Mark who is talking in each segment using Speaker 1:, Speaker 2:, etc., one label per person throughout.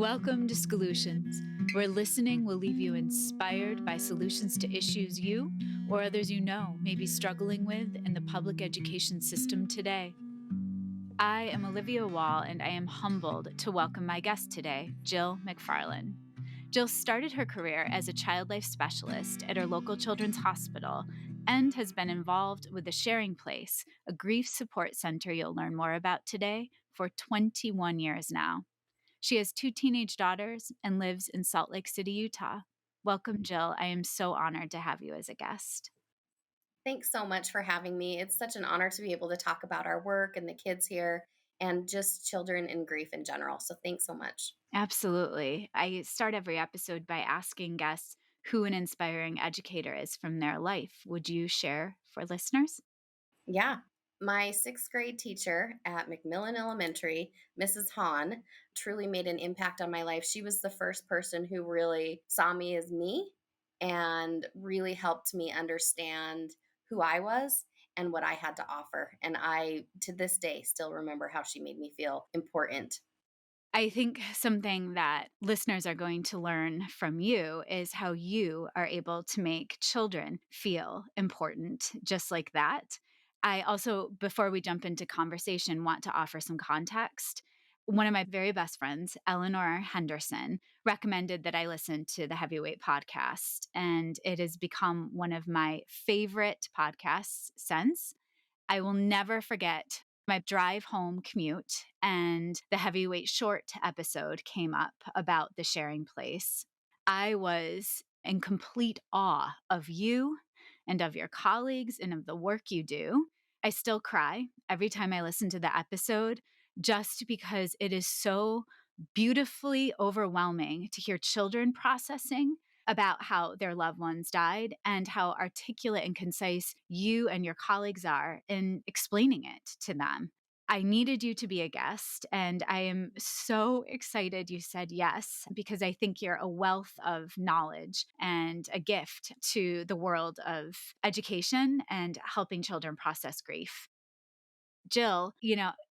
Speaker 1: Welcome to Solutions, where listening will leave you inspired by solutions to issues you or others you know may be struggling with in the public education system today. I am Olivia Wall, and I am humbled to welcome my guest today, Jill Macfarlane. Jill started her career as a child life specialist at her local children's hospital and has been involved with the Sharing Place, a grief support center you'll learn more about today, for 21 years now. She has 2 teenage daughters and lives in Salt Lake City, Utah. Welcome, Jill. I am so honored to have you as a guest.
Speaker 2: Thanks so much for having me. It's such an honor to be able to talk about our work and the kids here and just children and grief in general. So thanks so much.
Speaker 1: Absolutely. I start every episode by asking guests who an inspiring educator is from their life. Would you share for listeners?
Speaker 2: Yeah. My sixth grade teacher at McMillan Elementary, Mrs. Hahn, truly made an impact on my life. She was the first person who really saw me as me and really helped me understand who I was and what I had to offer. And I, to this day, still remember how she made me feel important.
Speaker 1: I think something that listeners are going to learn from you is how you are able to make children feel important just like that. I also, before we jump into conversation, want to offer some context. One of my very best friends, Eleanor Henderson, recommended that I listen to the Heavyweight podcast, and it has become one of my favorite podcasts since. I will never forget my drive home commute, and the Heavyweight Short episode came up about the Sharing Place. I was in complete awe of you and of your colleagues and of the work you do. I still cry every time I listen to the episode just because it is so beautifully overwhelming to hear children processing about how their loved ones died and how articulate and concise you and your colleagues are in explaining it to them. I needed you to be a guest, and I am so excited you said yes, because I think you're a wealth of knowledge and a gift to the world of education and helping children process grief. Jill,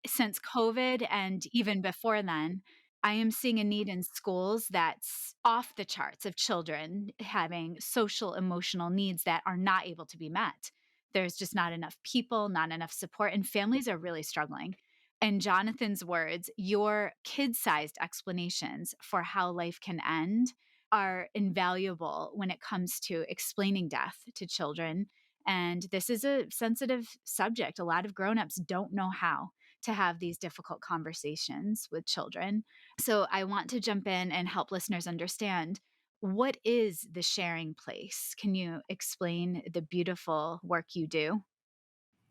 Speaker 1: since COVID and even before then, I am seeing a need in schools that's off the charts of children having social emotional needs that are not able to be met. There's just not enough people, not enough support, and families are really struggling. In Jonathan's words, your kid sized explanations for how life can end are invaluable when it comes to explaining death to children. And this is a sensitive subject. A lot of grown-ups don't know how to have these difficult conversations with children. So I want to jump in and help listeners understand, what is the Sharing Place? Can you explain the beautiful work you do?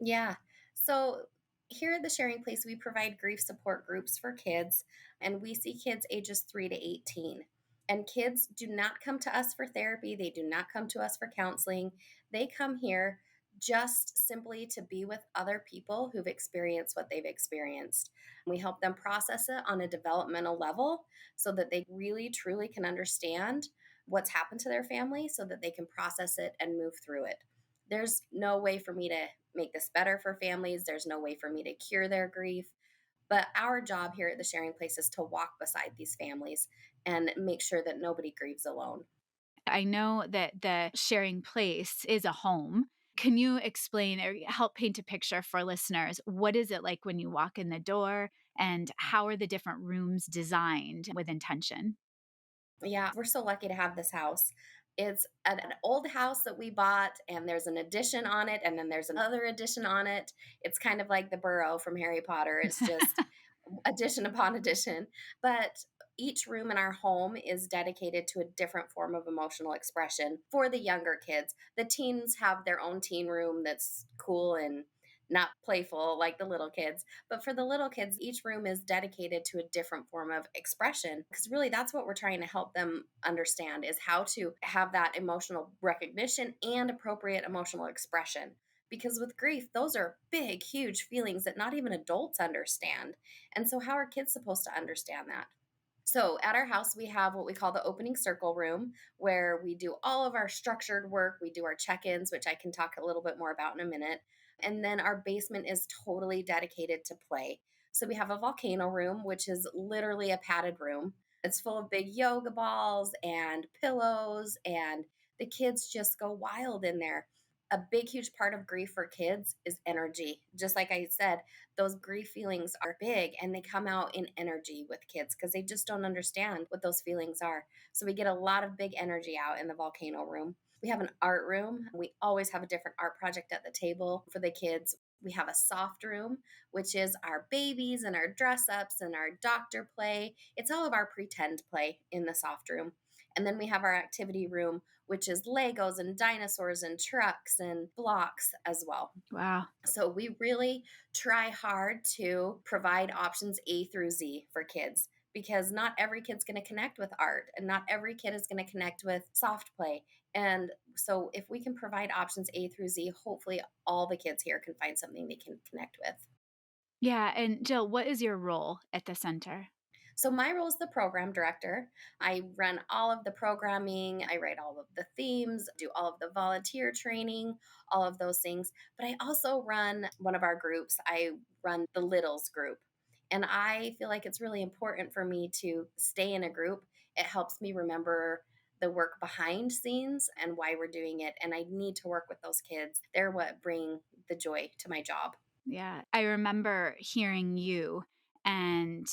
Speaker 2: Yeah. So here at the Sharing Place, we provide grief support groups for kids, and we see kids ages 3 to 18. And kids do not come to us for therapy. They do not come to us for counseling. They come here just simply to be with other people who've experienced what they've experienced. We help them process it on a developmental level so that they really, truly can understand what's happened to their family so that they can process it and move through it. There's no way for me to make this better for families. There's no way for me to cure their grief. But our job here at the Sharing Place is to walk beside these families and make sure that nobody grieves alone.
Speaker 1: I know that the Sharing Place is a home. Can you explain or help paint a picture for listeners? What is it like when you walk in the door, and how are the different rooms designed with intention?
Speaker 2: Yeah, we're so lucky to have this house. It's an old house that we bought, and there's an addition on it, and then there's another addition on it. It's kind of like the burrow from Harry Potter. It's just addition upon addition. But each room in our home is dedicated to a different form of emotional expression for the younger kids. The teens have their own teen room that's cool and not playful like the little kids. But for the little kids, each room is dedicated to a different form of expression, because really that's what we're trying to help them understand, is how to have that emotional recognition and appropriate emotional expression. Because with grief, those are big, huge feelings that not even adults understand. And so, how are kids supposed to understand that? So, at our house, we have what we call the opening circle room, where we do all of our structured work. We do our check ins, which I can talk a little bit more about in a minute. And then our basement is totally dedicated to play. So, we have a volcano room, which is literally a padded room. It's full of big yoga balls and pillows, and the kids just go wild in there. A big, huge part of grief for kids is energy. Just like I said, those grief feelings are big and they come out in energy with kids because they just don't understand what those feelings are. So we get a lot of big energy out in the volcano room. We have an art room. We always have a different art project at the table for the kids. We have a soft room, which is our babies and our dress ups and our doctor play. It's all of our pretend play in the soft room. And then we have our activity room, which is Legos and dinosaurs and trucks and blocks as well.
Speaker 1: Wow.
Speaker 2: So we really try hard to provide options A through Z for kids because not every kid's going to connect with art and not every kid is going to connect with soft play. And so if we can provide options A through Z, hopefully all the kids here can find something they can connect with.
Speaker 1: Yeah, and Jill, what is your role at the center?
Speaker 2: So my role is the program director. I run all of the programming, I write all of the themes, do all of the volunteer training, all of those things. But I also run one of our groups. I run the Littles group. And I feel like it's really important for me to stay in a group. It helps me remember the work behind scenes and why we're doing it. And I need to work with those kids. They're what bring the joy to my job.
Speaker 1: Yeah, I remember hearing you and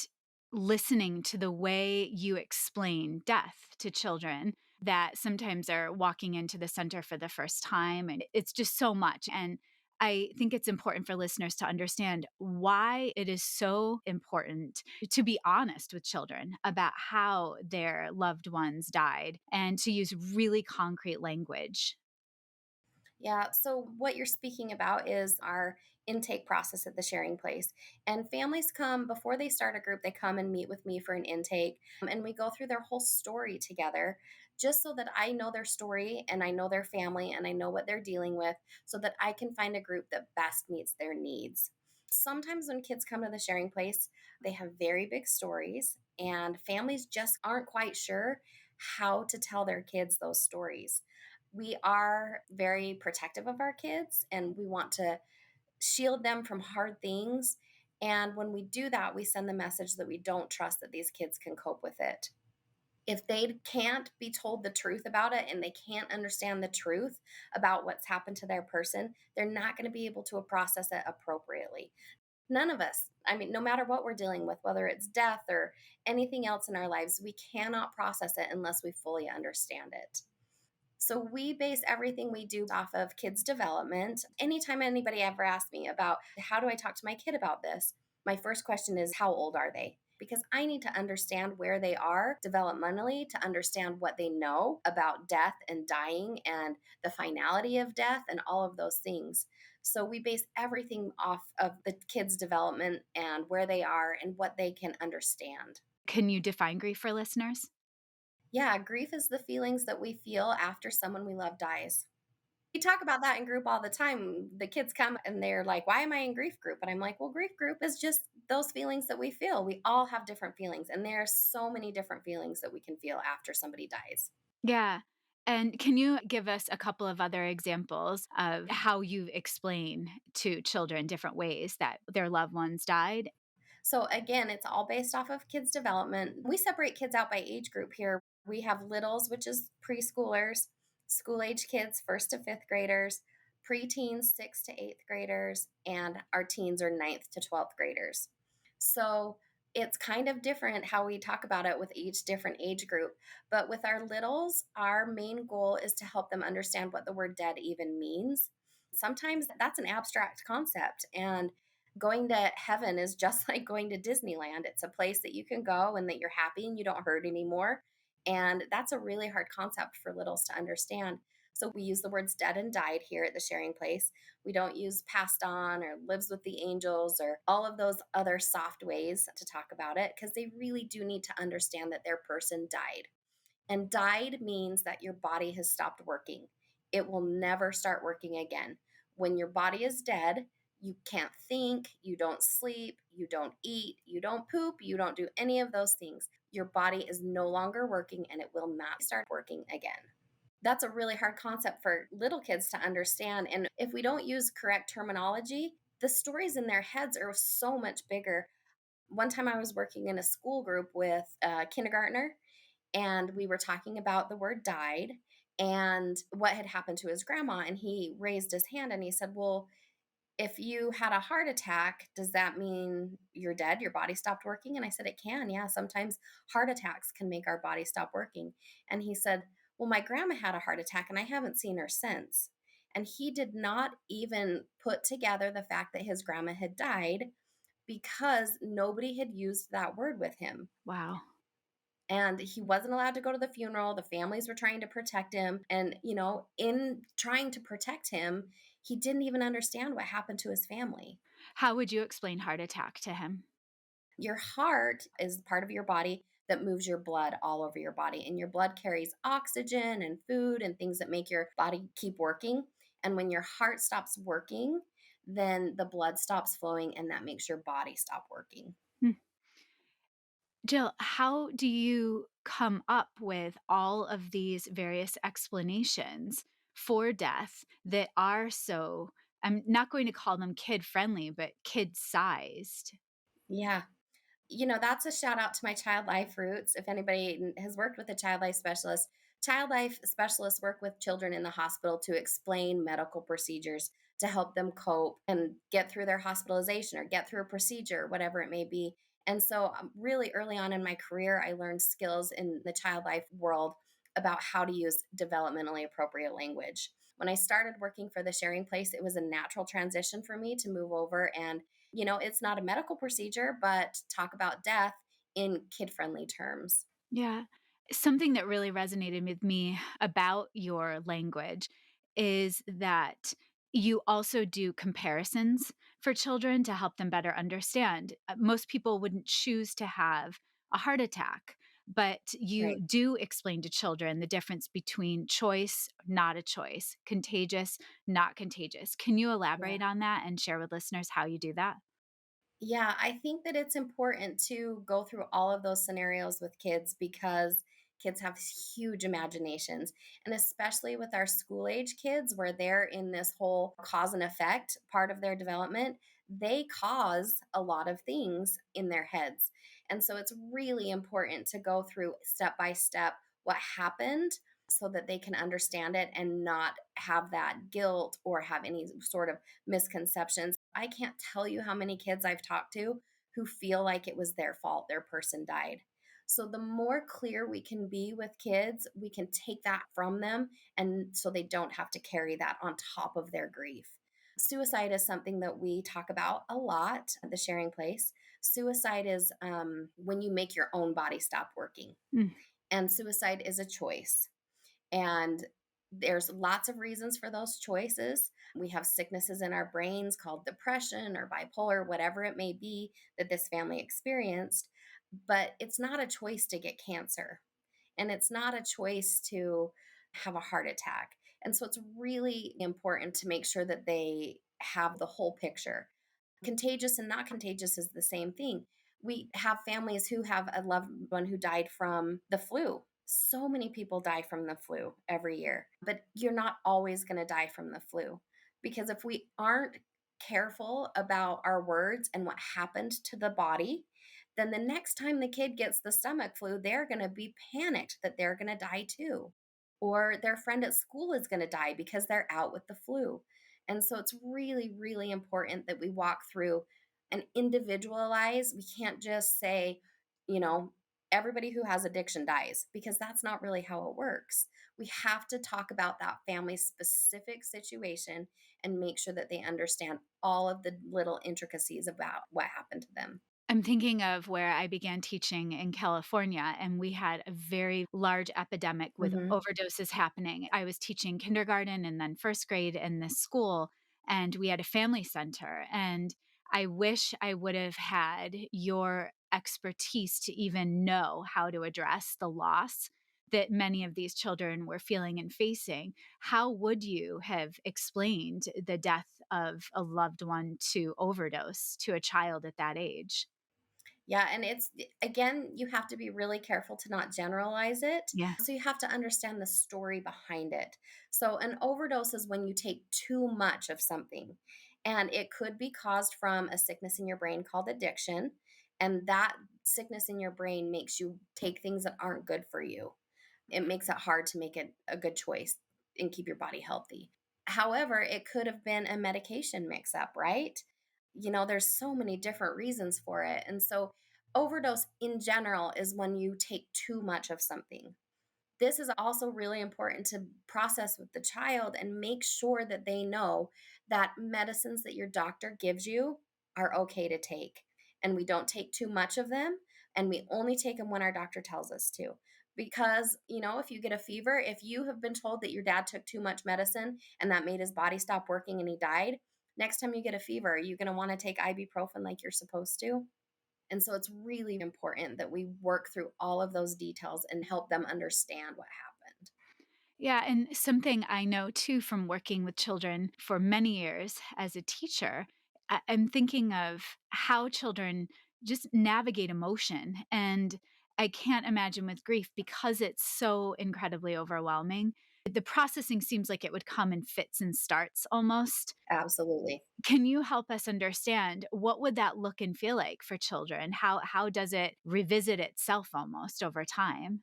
Speaker 1: listening to the way you explain death to children that sometimes are walking into the center for the first time. And it's just so much. And I think it's important for listeners to understand why it is so important to be honest with children about how their loved ones died and to use really concrete language.
Speaker 2: Yeah. So, what you're speaking about is our intake process at the sharing place. And families come before they start a group, they come and meet with me for an intake. And we go through their whole story together just so that I know their story and I know their family and I know what they're dealing with so that I can find a group that best meets their needs. Sometimes when kids come to the sharing place, they have very big stories, and families just aren't quite sure how to tell their kids those stories. We are very protective of our kids and we want to shield them from hard things. And when we do that, we send the message that we don't trust that these kids can cope with it. If they can't be told the truth about it and they can't understand the truth about what's happened to their person, they're not going to be able to process it appropriately. None of us, I mean, no matter what we're dealing with, whether it's death or anything else in our lives, we cannot process it unless we fully understand it. So we base everything we do off of kids' development. Anytime anybody ever asks me about how do I talk to my kid about this, my first question is how old are they? Because I need to understand where they are developmentally to understand what they know about death and dying and the finality of death and all of those things. So we base everything off of the kids' development and where they are and what they can understand.
Speaker 1: Can you define grief for listeners?
Speaker 2: Yeah, grief is the feelings that we feel after someone we love dies. We talk about that in group all the time. The kids come and they're like, "Why am I in grief group?" And I'm like, "Well, grief group is just those feelings that we feel. We all have different feelings, and there are so many different feelings that we can feel after somebody dies."
Speaker 1: Yeah. And can you give us a couple of other examples of how you explain to children different ways that their loved ones died?
Speaker 2: So again, it's all based off of kids' development. We separate kids out by age group here. We have littles, which is preschoolers, school age kids, first to fifth graders, preteens, sixth to eighth graders, and our teens are ninth to 12th graders. So it's kind of different how we talk about it with each different age group. But with our littles, our main goal is to help them understand what the word dead even means. Sometimes that's an abstract concept, and going to heaven is just like going to Disneyland. It's a place that you can go and that you're happy and you don't hurt anymore. And that's a really hard concept for littles to understand. So we use the words dead and died here at the sharing place. We don't use passed on or lives with the angels or all of those other soft ways to talk about it because they really do need to understand that their person died. And died means that your body has stopped working. It will never start working again. When your body is dead, you can't think, you don't sleep, you don't eat, you don't poop, you don't do any of those things. Your body is no longer working and it will not start working again. That's a really hard concept for little kids to understand. And if we don't use correct terminology, the stories in their heads are so much bigger. One time I was working in a school group with a kindergartner, and we were talking about the word died and what had happened to his grandma. And he raised his hand and he said, "Well, if you had a heart attack, does that mean you're dead? Your body stopped working?" And I said, "It can. Yeah. Sometimes heart attacks can make our body stop working." And he said, "Well, my grandma had a heart attack and I haven't seen her since." And he did not even put together the fact that his grandma had died because nobody had used that word with him.
Speaker 1: Wow.
Speaker 2: And he wasn't allowed to go to the funeral. The families were trying to protect him. And, in trying to protect him, he didn't even understand what happened to his family.
Speaker 1: How would you explain heart attack to him?
Speaker 2: Your heart is the part of your body that moves your blood all over your body. And your blood carries oxygen and food and things that make your body keep working. And when your heart stops working, then the blood stops flowing and that makes your body stop working.
Speaker 1: Hmm. Jill, how do you come up with all of these various explanations for death that are so, I'm not going to call them kid friendly, but kid sized?
Speaker 2: Yeah. That's a shout out to my child life roots. If anybody has worked with a child life specialists work with children in the hospital to explain medical procedures to help them cope and get through their hospitalization or get through a procedure, whatever it may be. And so, really early on in my career, I learned skills in the child life world about how to use developmentally appropriate language. When I started working for the Sharing Place, it was a natural transition for me to move over and it's not a medical procedure, but talk about death in kid friendly terms.
Speaker 1: Yeah. Something that really resonated with me about your language is that you also do comparisons for children to help them better understand. Most people wouldn't choose to have a heart attack, but you
Speaker 2: Right.
Speaker 1: do explain to children the difference between choice, not a choice, contagious, not contagious. Can you
Speaker 2: Yeah.
Speaker 1: elaborate on that and share with listeners how you do that?
Speaker 2: Yeah, I think that it's important to go through all of those scenarios with kids because kids have huge imaginations. And especially with our school age kids, where they're in this whole cause and effect part of their development, they cause a lot of things in their heads. And so it's really important to go through step by step what happened so that they can understand it and not have that guilt or have any sort of misconceptions. I can't tell you how many kids I've talked to who feel like it was their fault their person died. So the more clear we can be with kids, we can take that from them and so they don't have to carry that on top of their grief. Suicide is something that we talk about a lot at the Sharing Place. Suicide is when you make your own body stop working,
Speaker 1: Mm,
Speaker 2: and suicide is a choice. And there's lots of reasons for those choices. We have sicknesses in our brains called depression or bipolar, whatever it may be that this family experienced. But it's not a choice to get cancer, and it's not a choice to have a heart attack. And so it's really important to make sure that they have the whole picture. Contagious and not contagious is the same thing. We have families who have a loved one who died from the flu. So many people die from the flu every year, but you're not always going to die from the flu because if we aren't careful about our words and what happened to the body, then the next time the kid gets the stomach flu, they're going to be panicked that they're going to die too. Or their friend at school is going to die because they're out with the flu. And so it's really, really important that we walk through and individualize. We can't just say, you know, everybody who has addiction dies because that's not really how it works. We have to talk about that family specific situation and make sure that they understand all of the little intricacies about what happened to them.
Speaker 1: I'm thinking of where I began teaching in California, and we had a very large epidemic with
Speaker 2: Mhm.
Speaker 1: overdoses happening. I was teaching kindergarten and then first grade in this school, and we had a family center. And I wish I would have had your expertise to even know how to address the loss that many of these children were feeling and facing. How would you have explained the death of a loved one to overdose to a child at that age?
Speaker 2: Yeah, and it's again, you have to be really careful to not generalize it.
Speaker 1: Yeah.
Speaker 2: So you have to understand the story behind it. So an overdose is when you take too much of something. And it could be caused from a sickness in your brain called addiction. And that sickness in your brain makes you take things that aren't good for you. It makes it hard to make it a good choice and keep your body healthy. However, it could have been a medication mix up, right? There's so many different reasons for it. And so, overdose in general is when you take too much of something. This is also really important to process with the child and make sure that they know that medicines that your doctor gives you are okay to take. And we don't take too much of them, and we only take them when our doctor tells us to. Because, if you get a fever, if you have been told that your dad took too much medicine and that made his body stop working and he died, next time you get a fever, are you going to want to take ibuprofen like you're supposed to? And so it's really important that we work through all of those details and help them understand what happened.
Speaker 1: Yeah, and something I know too from working with children for many years as a teacher, I'm thinking of how children just navigate emotion. And I can't imagine with grief because it's so incredibly overwhelming. The processing seems like it would come in fits and starts almost.
Speaker 2: Absolutely.
Speaker 1: Can you help us understand what would that look and feel like for children? How does it revisit itself almost over time?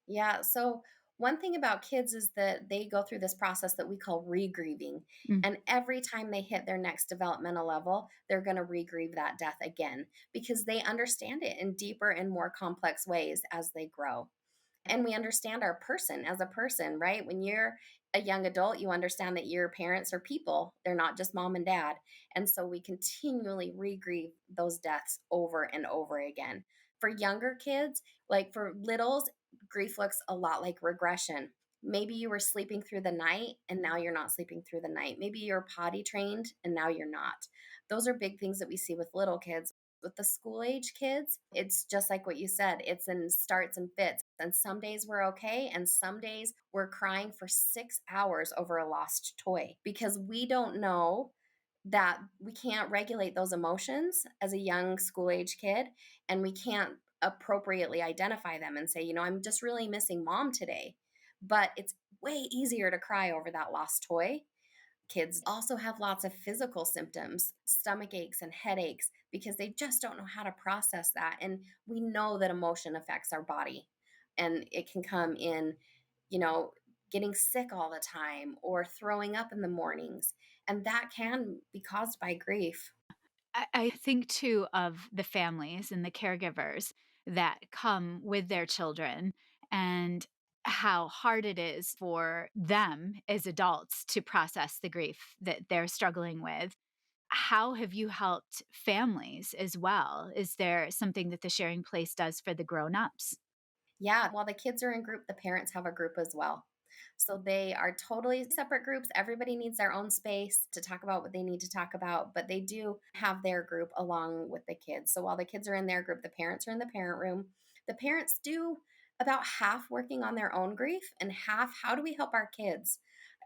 Speaker 2: Yeah. So, one thing about kids is that they go through this process that we call re-grieving.
Speaker 1: Mm.
Speaker 2: And every time they hit their next developmental level, they're going to re-grieve that death again because they understand it in deeper and more complex ways as they grow. And we understand our person as a person, right? When you're a young adult, you understand that your parents are people, they're not just mom and dad. And so we continually regrieve those deaths over and over again. For younger kids, like for littles, grief looks a lot like regression. Maybe you were sleeping through the night and now you're not sleeping through the night. Maybe you're potty trained and now you're not. Those are big things that we see with little kids. With the school age kids, it's just like what you said. It's in starts and fits. And some days we're okay. And some days we're crying for 6 hours over a lost toy because we don't know that we can't regulate those emotions as a young school age kid. And we can't appropriately identify them and say, I'm just really missing mom today. But it's way easier to cry over that lost toy. Kids also have lots of physical symptoms, stomach aches and headaches, because they just don't know how to process that. And we know that emotion affects our body, and it can come in, you know, getting sick all the time or throwing up in the mornings. And that can be caused by grief.
Speaker 1: I think too of the families and the caregivers that come with their children and how hard it is for them as adults to process the grief that they're struggling with. How have you helped families as well? Is there something that the sharing place does for the grown-ups?
Speaker 2: Yeah, while the kids are in group, the parents have a group as well. So they are totally separate groups. Everybody needs their own space to talk about what they need to talk about, but they do have their group along with the kids. So while the kids are in their group, the parents are in the parent room. The parents do about half working on their own grief and half how do we help our kids?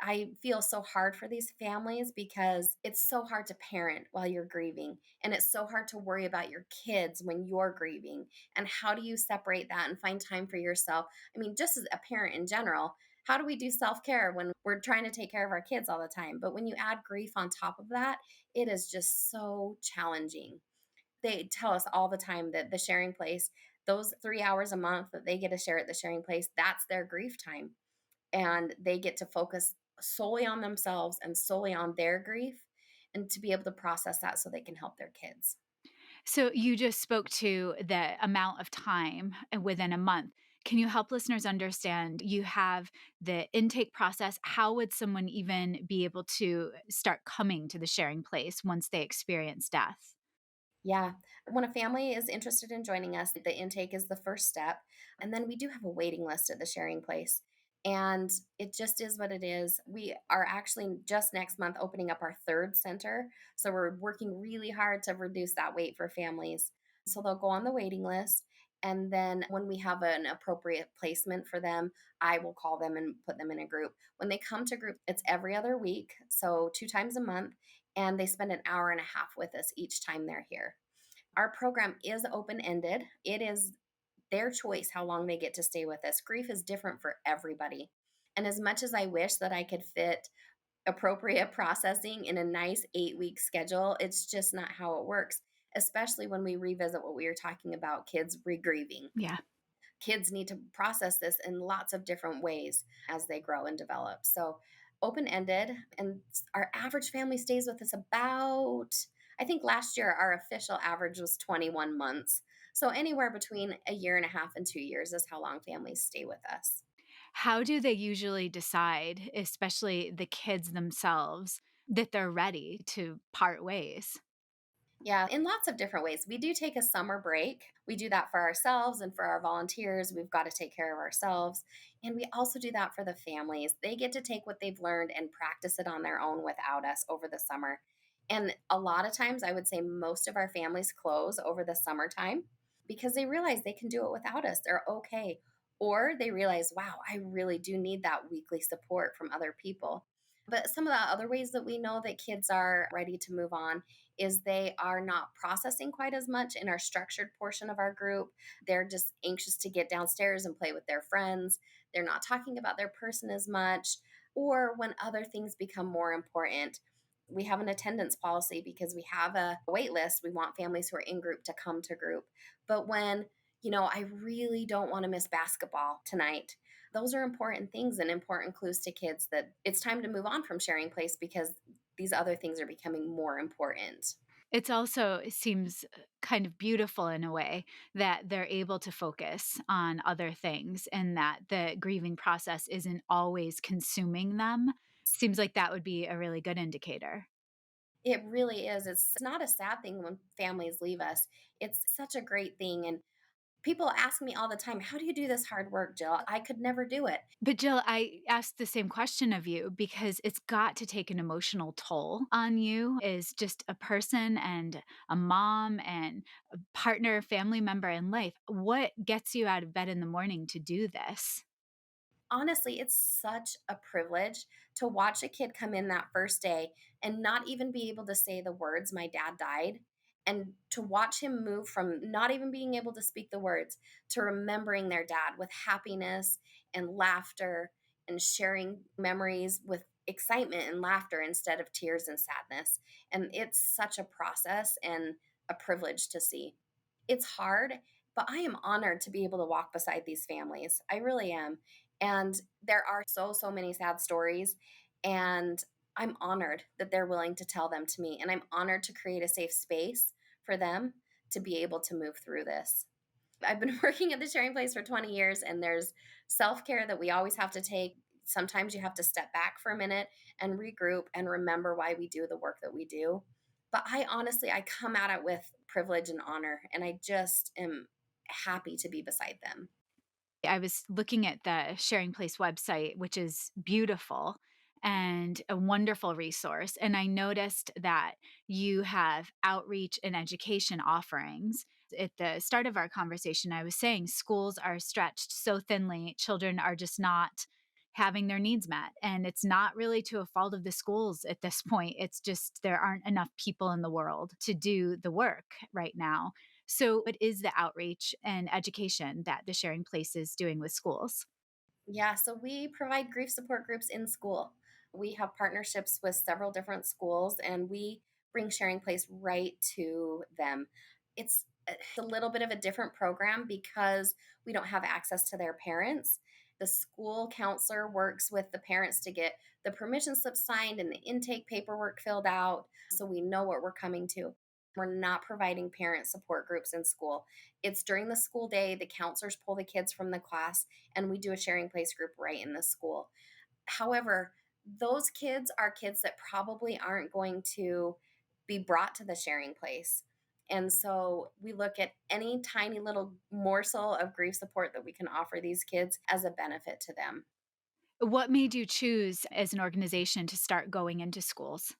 Speaker 2: I feel so hard for these families because it's so hard to parent while you're grieving. And it's so hard to worry about your kids when you're grieving. And how do you separate that and find time for yourself? I mean, just as a parent in general, how do we do self care when we're trying to take care of our kids all the time? But when you add grief on top of that, it is just so challenging. They tell us all the time that the sharing place, those 3 hours a month that they get to share at the sharing place, that's their grief time. And they get to focus solely on themselves and solely on their grief and to be able to process that so they can help their kids.
Speaker 1: So you just spoke to the amount of time within a month. Can you help listeners understand you have the intake process? How would someone even be able to start coming to the sharing place once they experience death?
Speaker 2: Yeah. When a family is interested in joining us, the intake is the first step. And then we do have a waiting list at the sharing place. And it just is what it is. We are actually just next month opening up our third center. So we're working really hard to reduce that wait for families. So they'll go on the waiting list. And then when we have an appropriate placement for them, I will call them and put them in a group. When they come to group, it's every other week. So 2 times a month, and they spend an hour and a half with us each time they're here. Our program is open ended. It is their choice how long they get to stay with us. Grief is different for everybody. And as much as I wish that I could fit appropriate processing in a nice 8-week schedule, it's just not how it works. especially when we revisit what we were talking about, kids regrieving.
Speaker 1: Yeah.
Speaker 2: Kids need to process this in lots of different ways as they grow and develop. So, open ended, and our average family stays with us about, I think last year our official average was 21 months. So, anywhere between a year and a half and 2 years is how long families stay with us.
Speaker 1: How do they usually decide, especially the kids themselves, that they're ready to part ways?
Speaker 2: Yeah, in lots of different ways. We do take a summer break. We do that for ourselves and for our volunteers. We've got to take care of ourselves. And we also do that for the families. They get to take what they've learned and practice it on their own without us over the summer. And a lot of times, I would say most of our families close over the summertime because they realize they can do it without us. They're okay. Or they realize, wow, I really do need that weekly support from other people. But some of the other ways that we know that kids are ready to move on is they are not processing quite as much in our structured portion of our group. They're just anxious to get downstairs and play with their friends. They're not talking about their person as much. Or when other things become more important, we have an attendance policy because we have a wait list. We want families who are in group to come to group. But when, I really don't want to miss basketball tonight, those are important things and important clues to kids that it's time to move on from sharing place because these other things are becoming more important.
Speaker 1: It seems kind of beautiful in a way that they're able to focus on other things and that the grieving process isn't always consuming them. Seems like that would be a really good indicator.
Speaker 2: It really is. It's not a sad thing when families leave us. It's such a great thing. And people ask me all the time, how do you do this hard work, Jill? I could never do it.
Speaker 1: But Jill, I asked the same question of you because it's got to take an emotional toll on you as just a person and a mom and a partner, family member in life. What gets you out of bed in the morning to do this?
Speaker 2: Honestly, it's such a privilege to watch a kid come in that first day and not even be able to say the words, my dad died. And to watch him move from not even being able to speak the words to remembering their dad with happiness and laughter and sharing memories with excitement and laughter instead of tears and sadness. And it's such a process and a privilege to see. It's hard, but I am honored to be able to walk beside these families. I really am. And there are so many sad stories. And I'm honored that they're willing to tell them to me. And I'm honored to create a safe space for them to be able to move through this. I've been working at the sharing place for 20 years, and there's self care that we always have to take. Sometimes you have to step back for a minute and regroup and remember why we do the work that we do. But I come at it with privilege and honor, and I just am happy to be beside them.
Speaker 1: I was looking at the Sharing Place website, which is beautiful and a wonderful resource. And I noticed that you have outreach and education offerings. At the start of our conversation, I was saying schools are stretched so thinly, children are just not having their needs met. And it's not really to a fault of the schools at this point. It's just there aren't enough people in the world to do the work right now. So, what is the outreach and education that the Sharing Place is doing with schools?
Speaker 2: Yeah, so we provide grief support groups in school. We have partnerships with several different schools and we bring Sharing Place right to them. It's a little bit of a different program because we don't have access to their parents. The school counselor works with the parents to get the permission slip signed and the intake paperwork filled out so we know what we're coming to. We're not providing parent support groups in school. It's during the school day, the counselors pull the kids from the class and we do a sharing place group right in the school. However, those kids are kids that probably aren't going to be brought to the sharing place. And so we look at any tiny little morsel of grief support that we can offer these kids as a benefit to them.
Speaker 1: What made you choose as an organization to start going into schools?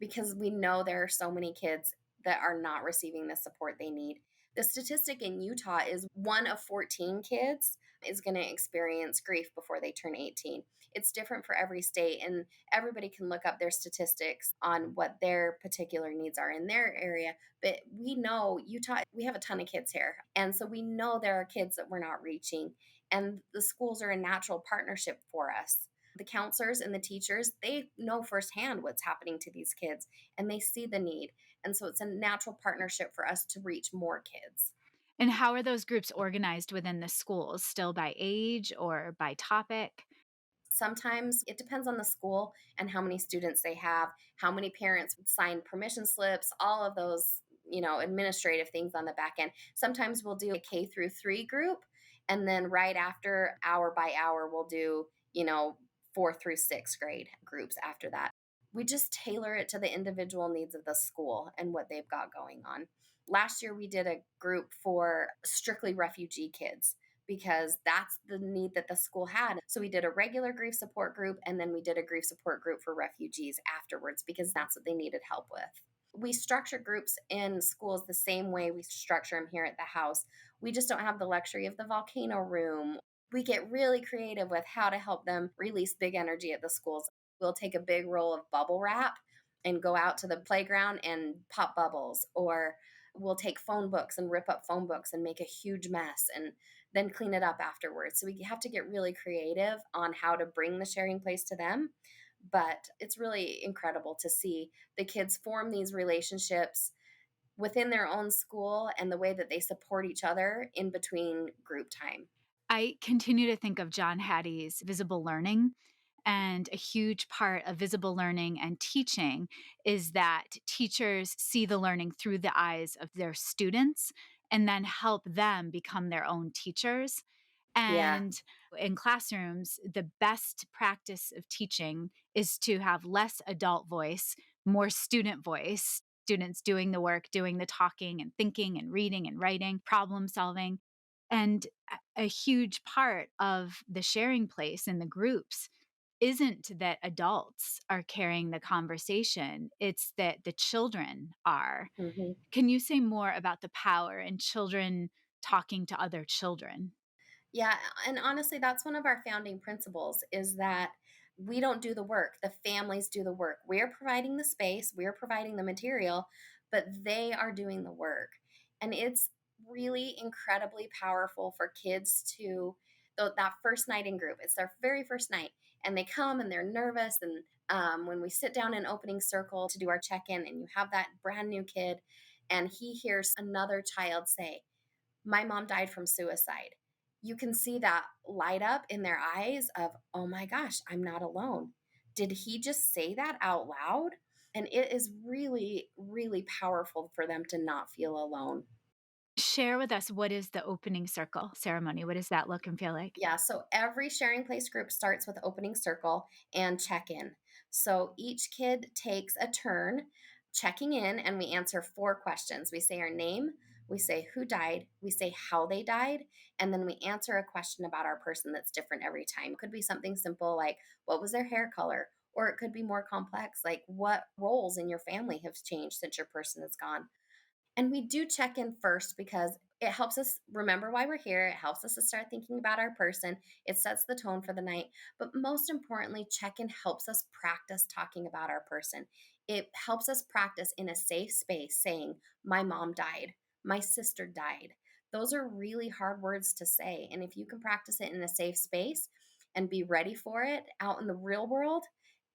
Speaker 2: Because we know there are so many kids that are not receiving the support they need. The statistic in Utah is 1 of 14 kids is going to experience grief before they turn 18. It's different for every state, and everybody can look up their statistics on what their particular needs are in their area. But we know Utah, we have a ton of kids here. And so we know there are kids that we're not reaching, and the schools are a natural partnership for us. The counselors and the teachers, they know firsthand what's happening to these kids and they see the need. And so it's a natural partnership for us to reach more kids.
Speaker 1: And how are those groups organized within the schools? Still by age or by topic?
Speaker 2: Sometimes it depends on the school and how many students they have, how many parents would sign permission slips, all of those, administrative things on the back end. Sometimes we'll do a K through 3 group, and then right after, hour by hour, we'll do, 4th through 6th grade groups after that. We just tailor it to the individual needs of the school and what they've got going on. Last year we did a group for strictly refugee kids because that's the need that the school had. So we did a regular grief support group, and then we did a grief support group for refugees afterwards because that's what they needed help with. We structure groups in schools the same way we structure them here at the house. We just don't have the luxury of the volcano room. We get really creative with how to help them release big energy at the schools. We'll take a big roll of bubble wrap and go out to the playground and pop bubbles, or we'll take phone books and rip up phone books and make a huge mess and then clean it up afterwards. So we have to get really creative on how to bring the sharing place to them. But it's really incredible to see the kids form these relationships within their own school and the way that they support each other in between group time.
Speaker 1: I continue to think of John Hattie's visible learning. And a huge part of visible learning and teaching is that teachers see the learning through the eyes of their students and then help them become their own teachers.
Speaker 2: Yeah.
Speaker 1: And in classrooms, the best practice of teaching is to have less adult voice, more student voice, students doing the work, doing the talking and thinking and reading and writing, problem solving. And a huge part of the sharing place in the groups isn't that adults are carrying the conversation, it's that the children are.
Speaker 2: Mhm.
Speaker 1: Can you say more about the power in children talking to other children?
Speaker 2: Yeah, and honestly, that's one of our founding principles is that we don't do the work. The families do the work. We're providing the space, we're providing the material, but they are doing the work. And it's really incredibly powerful for kids to that first night in group. It's their very first night, and they come and they're nervous. And when we sit down in opening circle to do our check in, and you have that brand new kid, and he hears another child say, my mom died from suicide. You can see that light up in their eyes of, oh my gosh, I'm not alone. Did he just say that out loud? And it is really, really powerful for them to not feel alone.
Speaker 1: Share with us, what is the opening circle ceremony? What does that look and feel like?
Speaker 2: Yeah, so every sharing place group starts with opening circle and check in. So each kid takes a turn checking in, and we answer 4 questions. We say our name, we say who died, we say how they died, and then we answer a question about our person that's different every time. It could be something simple like what was their hair color, or it could be more complex like what roles in your family have changed since your person is gone. And we do check in first because it helps us remember why we're here. It helps us to start thinking about our person. It sets the tone for the night. But most importantly, check in helps us practice talking about our person. It helps us practice in a safe space saying, my mom died, my sister died. Those are really hard words to say. And if you can practice it in a safe space and be ready for it out in the real world,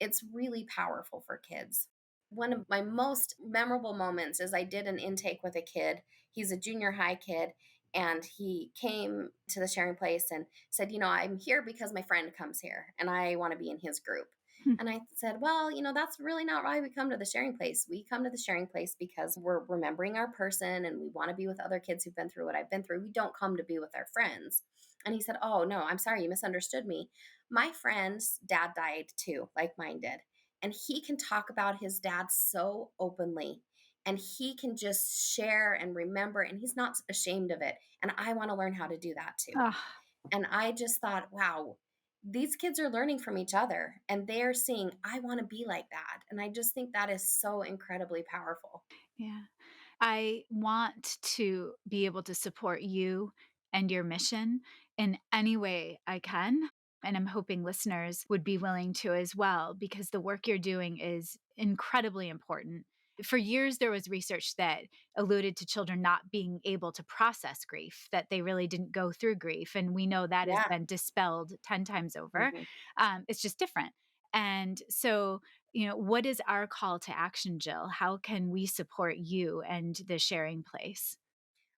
Speaker 2: it's really powerful for kids. One of my most memorable moments is I did an intake with a kid. He's a junior high kid, and he came to the sharing place and said, I'm here because my friend comes here and I want to be in his group.
Speaker 1: Hmm.
Speaker 2: And I said, well, that's really not why we come to the sharing place. We come to the sharing place because we're remembering our person and we want to be with other kids who've been through what I've been through. We don't come to be with our friends. And he said, oh, no, I'm sorry, you misunderstood me. My friend's dad died too, like mine did, and he can talk about his dad so openly, and he can just share and remember, and he's not ashamed of it, and I want to learn how to do that too.
Speaker 1: Ah,
Speaker 2: And I just thought, wow, these kids are learning from each other and they're seeing I want to be like that, and I just think that is so incredibly powerful.
Speaker 1: yeah. I want to be able to support you and your mission in any way I can. And I'm hoping listeners would be willing to as well, because the work you're doing is incredibly important. For years, there was research that alluded to children not being able to process grief, that they really didn't go through grief. And we know that has
Speaker 2: Yeah.
Speaker 1: been dispelled 10 times over.
Speaker 2: Mhm.
Speaker 1: It's just different. And so What is our call to action, Jill? How can we support you and the sharing place?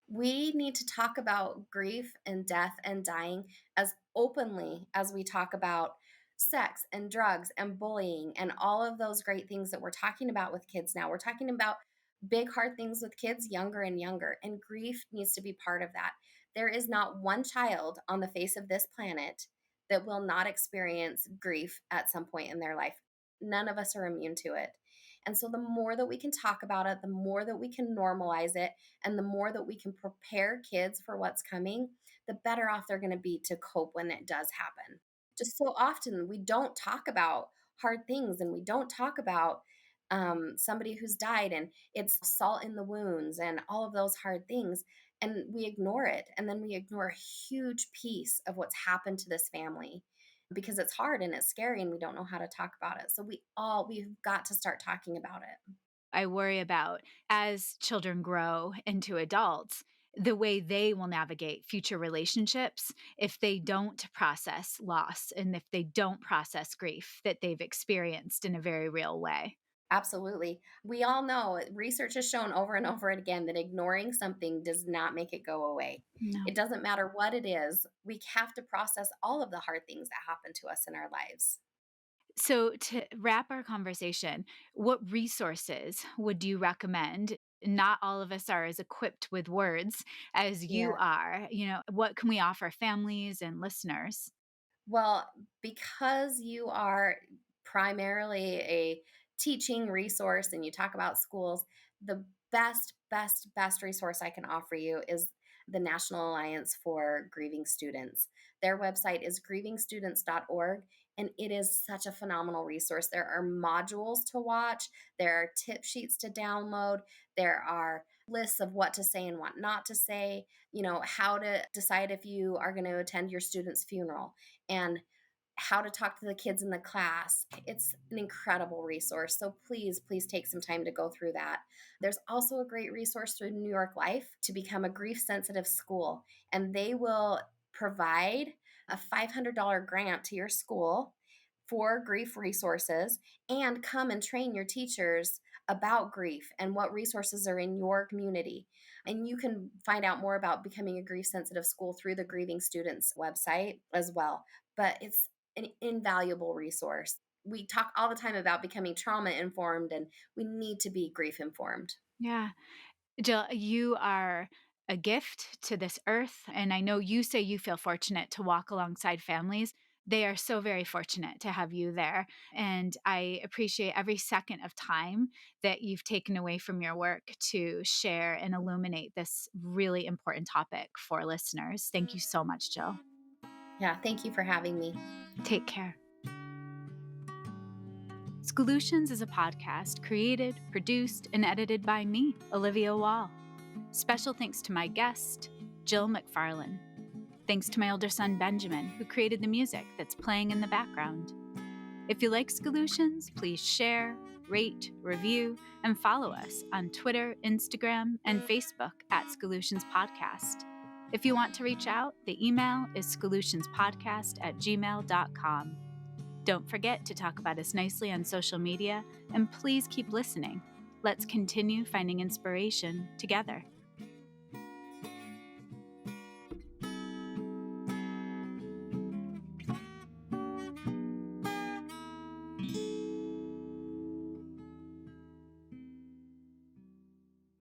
Speaker 2: We need to talk about grief and death and dying as openly as we talk about sex and drugs and bullying and all of those great things that we're talking about with kids now. We're talking about big, hard things with kids younger and younger, and grief needs to be part of that. There is not one child on the face of this planet that will not experience grief at some point in their life. None of us are immune to it. And so, the more that we can talk about it, the more that we can normalize it, and the more that we can prepare kids for what's coming, the better off they're going to be to cope when it does happen. Just so often, we don't talk about hard things and we don't talk about somebody who's died, and it's salt in the wounds and all of those hard things. And we ignore it. And then we ignore a huge piece of what's happened to this family because it's hard and it's scary and we don't know how to talk about it. So we've got to start talking about it.
Speaker 1: I worry about as children grow into adults, the way they will navigate future relationships if they don't process loss and if they don't process grief that they've experienced in a very real way.
Speaker 2: Absolutely. We all know research has shown over and over again that ignoring something does not make it go away.
Speaker 1: No.
Speaker 2: It doesn't matter what it is. We have to process all of the hard things that happen to us in our lives.
Speaker 1: So, to wrap our conversation, what resources would you recommend? Not all of us are as equipped with words as you
Speaker 2: Yeah.
Speaker 1: are. What can we offer families and listeners?
Speaker 2: Well, because you are primarily a teaching resource and you talk about schools, the best resource I can offer you is the National Alliance for Grieving Students. Their website is grievingstudents.org, and it is such a phenomenal resource. There are modules to watch, there are tip sheets to download, there are lists of what to say and what not to say, how to decide if you are going to attend your student's funeral and how to talk to the kids in the class. It's an incredible resource. So please take some time to go through that. There's also a great resource through New York Life to become a grief sensitive school, and they will provide a $500 grant to your school for grief resources and come and train your teachers about grief and what resources are in your community. And you can find out more about becoming a grief sensitive school through the Grieving Students website as well. But it's an invaluable resource. We talk all the time about becoming trauma informed, and we need to be grief informed.
Speaker 1: Yeah. Jill, you are a gift to this earth. And I know you say you feel fortunate to walk alongside families. They are so very fortunate to have you there. And I appreciate every second of time that you've taken away from your work to share and illuminate this really important topic for listeners. Thank you so much, Jill.
Speaker 2: Yeah, thank you for having me.
Speaker 1: Take care. Solutions is a podcast created, produced, and edited by me, Olivia Wall. Special thanks to my guest, Jill Macfarlane. Thanks to my older son, Benjamin, who created the music that's playing in the background. If you like Solutions, please share, rate, review, and follow us on Twitter, Instagram, and Facebook at Solutions Podcast. If you want to reach out, the email is solutionspodcast@gmail.com. Don't forget to talk about us nicely on social media, and please keep listening. Let's continue finding inspiration together.